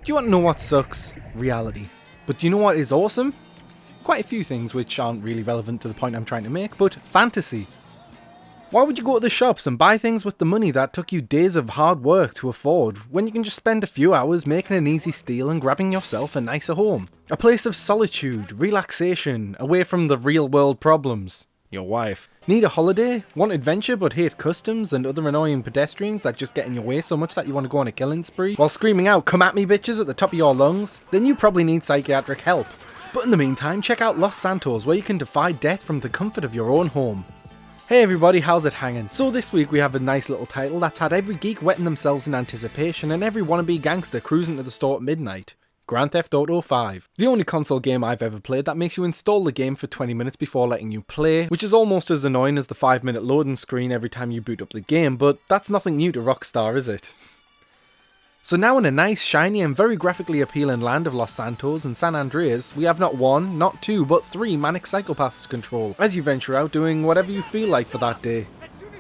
Do you want to know what sucks? Reality. But do you know what is awesome? Quite a few things which aren't really relevant to the point I'm trying to make, but fantasy. Why would you go to the shops and buy things with the money that took you days of hard work to afford, when you can just spend a few hours making an easy steal and grabbing yourself a nicer home? A place of solitude, relaxation, away from the real world problems. Your wife. Need a holiday? Want adventure but hate customs and other annoying pedestrians that just get in your way so much that you want to go on a killing spree while screaming out "come at me bitches" at the top of your lungs? Then you probably need psychiatric help. But in the meantime, check out Los Santos, where you can defy death from the comfort of your own home. Hey everybody, how's it hanging? So this week we have a nice little title that's had every geek wetting themselves in anticipation and every wannabe gangster cruising to the store at midnight. Grand Theft Auto 5. The only console game I've ever played that makes you install the game for 20 minutes before letting you play, which is almost as annoying as the 5-minute loading screen every time you boot up the game, but that's nothing new to Rockstar, is it? So now in a nice, shiny and very graphically appealing land of Los Santos and San Andreas, we have not one, not two, but 3 manic psychopaths to control, as you venture out doing whatever you feel like for that day.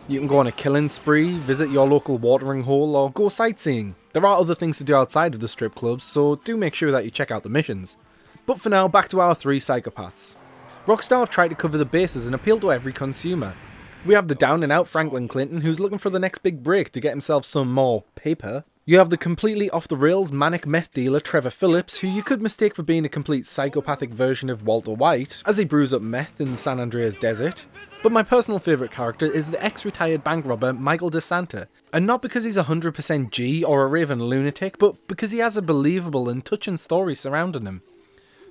You can go on a killing spree, visit your local watering hole, or go sightseeing. There are other things to do outside of the strip clubs, so do make sure that you check out the missions. But for now, back to our 3 psychopaths. Rockstar have tried to cover the bases and appeal to every consumer. We have the down and out Franklin Clinton, who's looking for the next big break to get himself some more paper. You have the completely off the rails manic meth dealer Trevor Phillips, who you could mistake for being a complete psychopathic version of Walter White, as he brews up meth in the San Andreas desert. But my personal favourite character is the ex-retired bank robber Michael DeSanta, and not because he's 100% G or a raving lunatic, but because he has a believable and touching story surrounding him.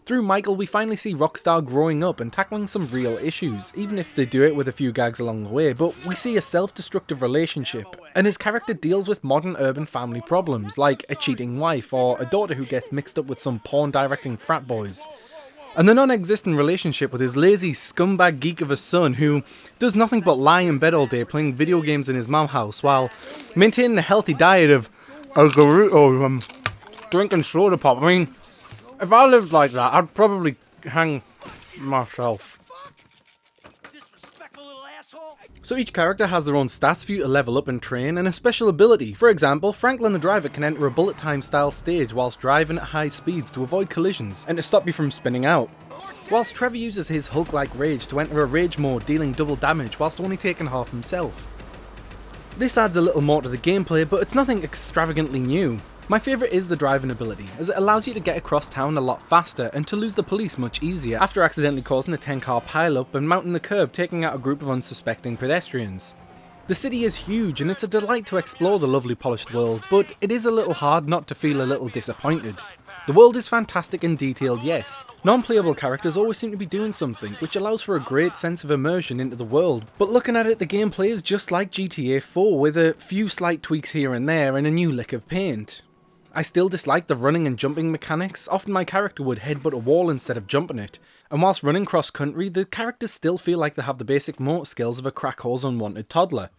Through Michael we finally see Rockstar growing up and tackling some real issues, even if they do it with a few gags along the way, but we see a self-destructive relationship, and his character deals with modern urban family problems, like a cheating wife or a daughter who gets mixed up with some porn-directing frat boys. And the non-existent relationship with his lazy scumbag geek of a son who does nothing but lie in bed all day playing video games in his mom's house while maintaining a healthy diet of drinking soda pop. I mean, if I lived like that, I'd probably hang myself. So each character has their own stats for you to level up and train, and a special ability. For example, Franklin the driver can enter a bullet time style stage whilst driving at high speeds to avoid collisions and to stop you from spinning out. Whilst Trevor uses his Hulk-like rage to enter a rage mode, dealing double damage whilst only taking half himself. This adds a little more to the gameplay, but it's nothing extravagantly new. My favourite is the driving ability, as it allows you to get across town a lot faster and to lose the police much easier after accidentally causing a 10-car pile-up and mounting the curb, taking out a group of unsuspecting pedestrians. The city is huge and it's a delight to explore the lovely polished world, but it is a little hard not to feel a little disappointed. The world is fantastic and detailed, yes. Non-playable characters always seem to be doing something, which allows for a great sense of immersion into the world, but looking at it, the gameplay is just like GTA 4 with a few slight tweaks here and there and a new lick of paint. I still dislike the running and jumping mechanics. Often my character would headbutt a wall instead of jumping it, and whilst running cross country, the characters still feel like they have the basic motor skills of a crack-hole's unwanted toddler,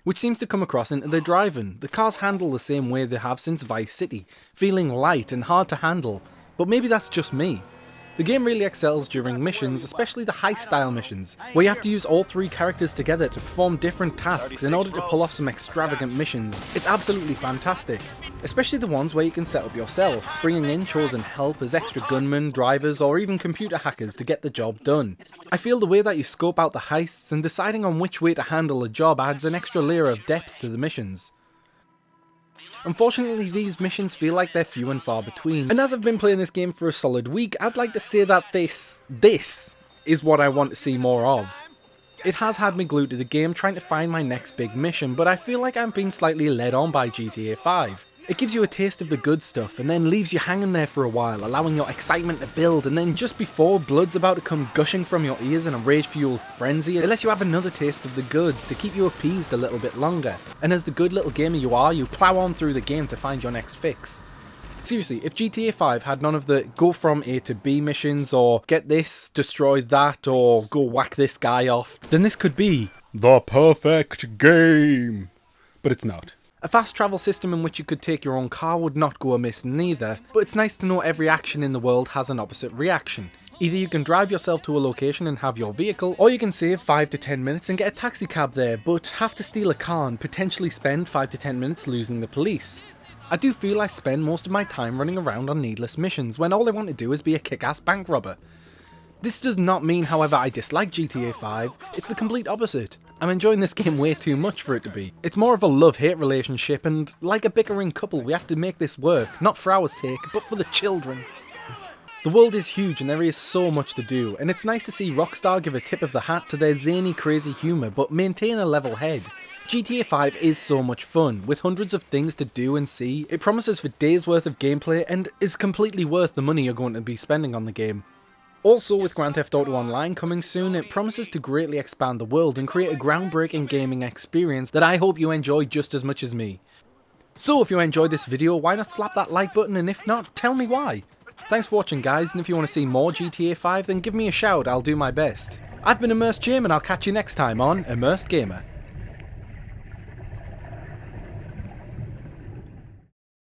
which seems to come across into their driving. The cars handle the same way they have since Vice City, feeling light and hard to handle, but maybe that's just me. The game really excels during missions, especially the heist-style missions, where you have to use all 3 characters together to perform different tasks in order to pull off some extravagant missions. It's absolutely fantastic, especially the ones where you can set up yourself, bringing in chosen help as extra gunmen, drivers, or even computer hackers to get the job done. I feel the way that you scope out the heists and deciding on which way to handle a job adds an extra layer of depth to the missions. Unfortunately, these missions feel like they're few and far between, and as I've been playing this game for a solid week, I'd like to say that this is what I want to see more of. It has had me glued to the game trying to find my next big mission, but I feel like I'm being slightly led on by GTA 5. It gives you a taste of the good stuff and then leaves you hanging there for a while, allowing your excitement to build, and then just before blood's about to come gushing from your ears in a rage-fueled frenzy, it lets you have another taste of the goods to keep you appeased a little bit longer. And as the good little gamer you are, you plow on through the game to find your next fix. Seriously, if GTA 5 had none of the go from A to B missions, or get this, destroy that, or go whack this guy off, then this could be the perfect game. But it's not. A fast travel system in which you could take your own car would not go amiss neither, but it's nice to know every action in the world has an opposite reaction. Either you can drive yourself to a location and have your vehicle, or you can save 5 to 10 minutes and get a taxi cab there, but have to steal a car and potentially spend 5 to 10 minutes losing the police. I do feel I spend most of my time running around on needless missions when all I want to do is be a kick-ass bank robber. This does not mean, however, I dislike GTA 5, it's the complete opposite. I'm enjoying this game way too much for it to be. It's more of a love-hate relationship, and like a bickering couple, we have to make this work, not for our sake, but for the children. The world is huge and there is so much to do, and it's nice to see Rockstar give a tip of the hat to their zany, crazy humour, but maintain a level head. GTA 5 is so much fun, with hundreds of things to do and see. It promises for days worth of gameplay and is completely worth the money you're going to be spending on the game. Also, with Grand Theft Auto Online coming soon, it promises to greatly expand the world and create a groundbreaking gaming experience that I hope you enjoy just as much as me. So if you enjoyed this video, why not slap that like button, and if not, tell me why. Thanks for watching guys, and if you want to see more GTA 5 then give me a shout, I'll do my best. I've been Immersed Jim and I'll catch you next time on Immersed Gamer.